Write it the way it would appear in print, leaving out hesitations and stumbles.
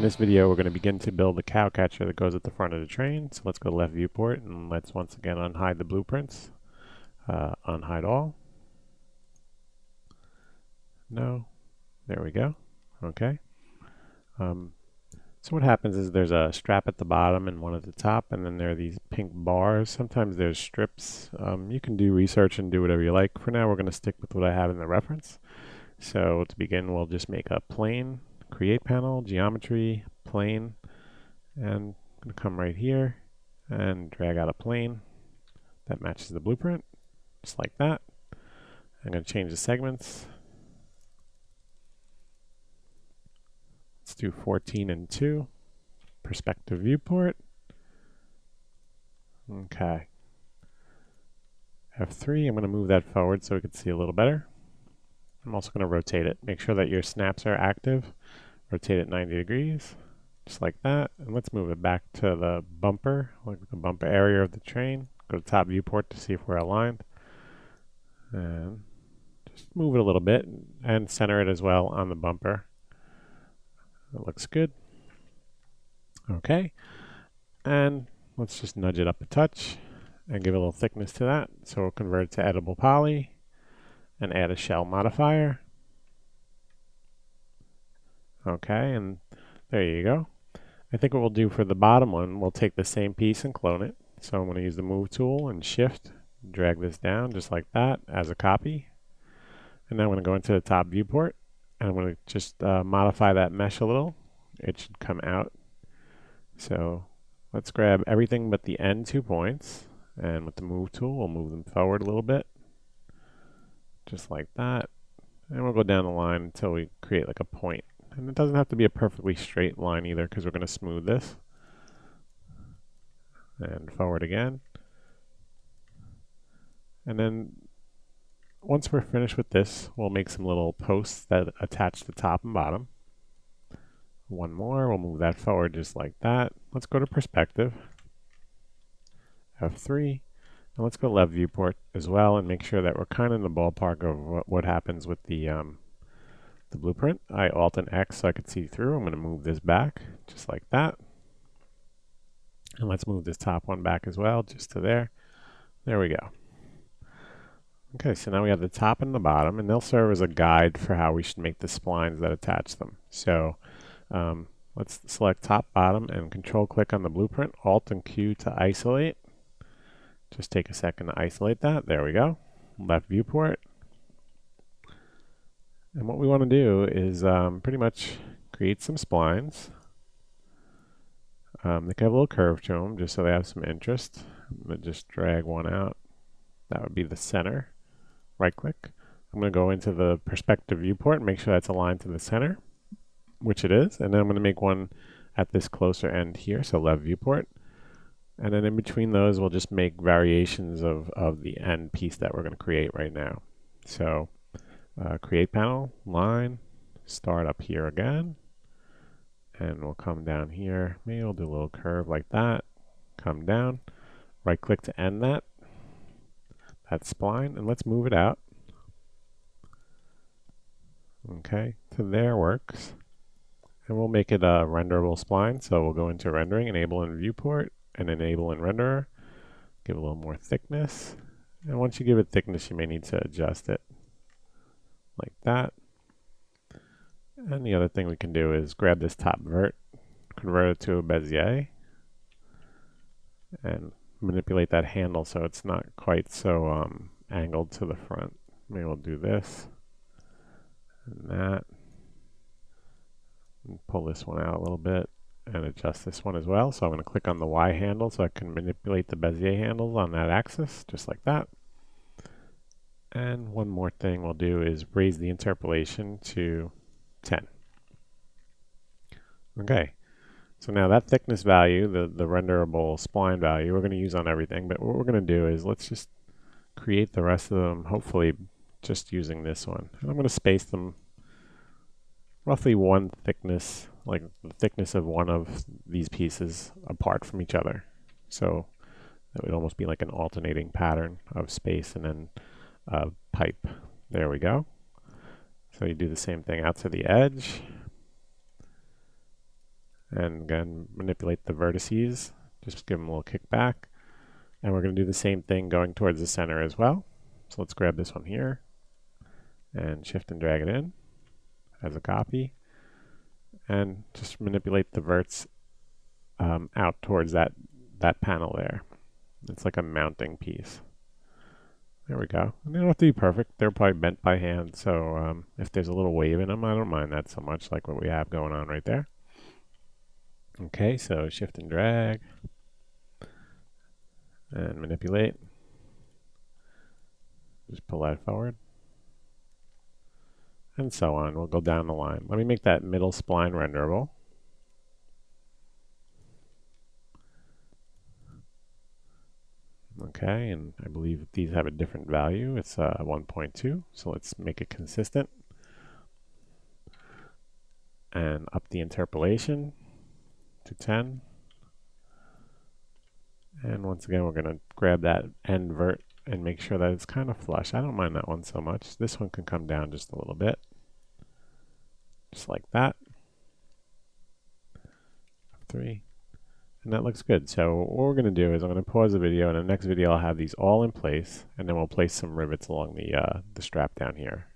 this video, we're going to begin to build the cow catcher that goes at the front of the train. So let's go to left viewport and let's once again unhide the blueprints. Unhide all. No. There we go. Okay. So what happens is there's a strap at the bottom and one at the top, and then there are these pink bars. Sometimes there's strips. You can do research and do whatever you like. For now, we're going to stick with what I have in the reference. So to begin, we'll just make a plane, create panel, geometry, plane, and I'm going to come right here and drag out a plane that matches the blueprint, just like that. I'm going to change the segments. Let's do 14 and 2, perspective viewport. Okay. F3, I'm going to move that forward so we can see a little better. I'm also going to rotate it. Make sure that your snaps are active. Rotate it 90 degrees, just like that. And let's move it back to the bumper, like the bumper area of the train. Go to top viewport to see if we're aligned. And just move it a little bit and center it as well on the bumper. That looks good. Okay. And let's just nudge it up a touch and give a little thickness to that. So we'll convert it to editable poly and add a shell modifier. Okay, and there you go. I think what we'll do for the bottom one, we'll take the same piece and clone it. So I'm going to use the move tool and shift, drag this down just like that as a copy. And then I'm going to go into the top viewport and I'm going to just modify that mesh a little. It should come out. So let's grab everything but the end 2 points, and with the move tool we'll move them forward a little bit, just like that. And we'll go down the line until we create like a point. And it doesn't have to be a perfectly straight line either, because we're going to smooth this. And forward again. And then once we're finished with this, we'll make some little posts that attach the top and bottom. One more, we'll move that forward just like that. Let's go to perspective, F3, and let's go left viewport as well and make sure that we're kind of in the ballpark of what happens with the blueprint. I Alt and X so I can see through. I'm going to move this back just like that. And let's move this top one back as well, just to there. There we go. Okay, so now we have the top and the bottom, and they'll serve as a guide for how we should make the splines that attach them. So let's select top, bottom, and control click on the blueprint, Alt and Q to isolate. Just take a second to isolate that. There we go. Left viewport. And what we want to do is pretty much create some splines. They can have a little curve to them just so they have some interest. I'm going to just drag one out. That would be the center. Right click. I'm going to go into the perspective viewport and make sure that's aligned to the center, which it is. And then I'm going to make one at this closer end here, so left viewport. And then in between those, we'll just make variations of the end piece that we're going to create right now. So create panel, line, start up here again. And we'll come down here. Maybe we'll do a little curve like that. Come down. Right click to end that spline, and let's move it out. Okay, so there works. And we'll make it a renderable spline, so we'll go into rendering, enable in viewport, and enable in renderer. Give a little more thickness. And once you give it thickness, you may need to adjust it like that. And the other thing we can do is grab this top vert, convert it to a Bezier, and manipulate that handle so it's not quite so angled to the front. Maybe we'll do this and that. And pull this one out a little bit and adjust this one as well. So I'm going to click on the Y handle so I can manipulate the Bezier handles on that axis, just like that. And one more thing we'll do is raise the interpolation to 10. Okay, so now that thickness value, the renderable spline value, we're going to use on everything, but what we're going to do is let's just create the rest of them, hopefully just using this one. And I'm going to space them roughly one thickness, like the thickness of one of these pieces apart from each other. So that would almost be like an alternating pattern of space and then pipe. There we go. So you do the same thing out to the edge. And again, manipulate the vertices, just give them a little kickback. And we're going to do the same thing going towards the center as well. So let's grab this one here and shift and drag it in as a copy. And just manipulate the verts out towards that panel there. It's like a mounting piece. There we go. And they don't have to be perfect. They're probably bent by hand, so if there's a little wave in them, I don't mind that so much, like what we have going on right there. Okay, so shift and drag and manipulate. Just pull that forward. And so on. We'll go down the line. Let me make that middle spline renderable. Okay, and I believe these have a different value. It's 1.2, so let's make it consistent. And up the interpolation to 10. And once again, we're going to grab that end vert and make sure that it's kind of flush. I don't mind that one so much. This one can come down just a little bit. Just like that. 3. And that looks good. So what we're going to do is I'm going to pause the video, and in the next video I'll have these all in place, and then we'll place some rivets along the strap down here.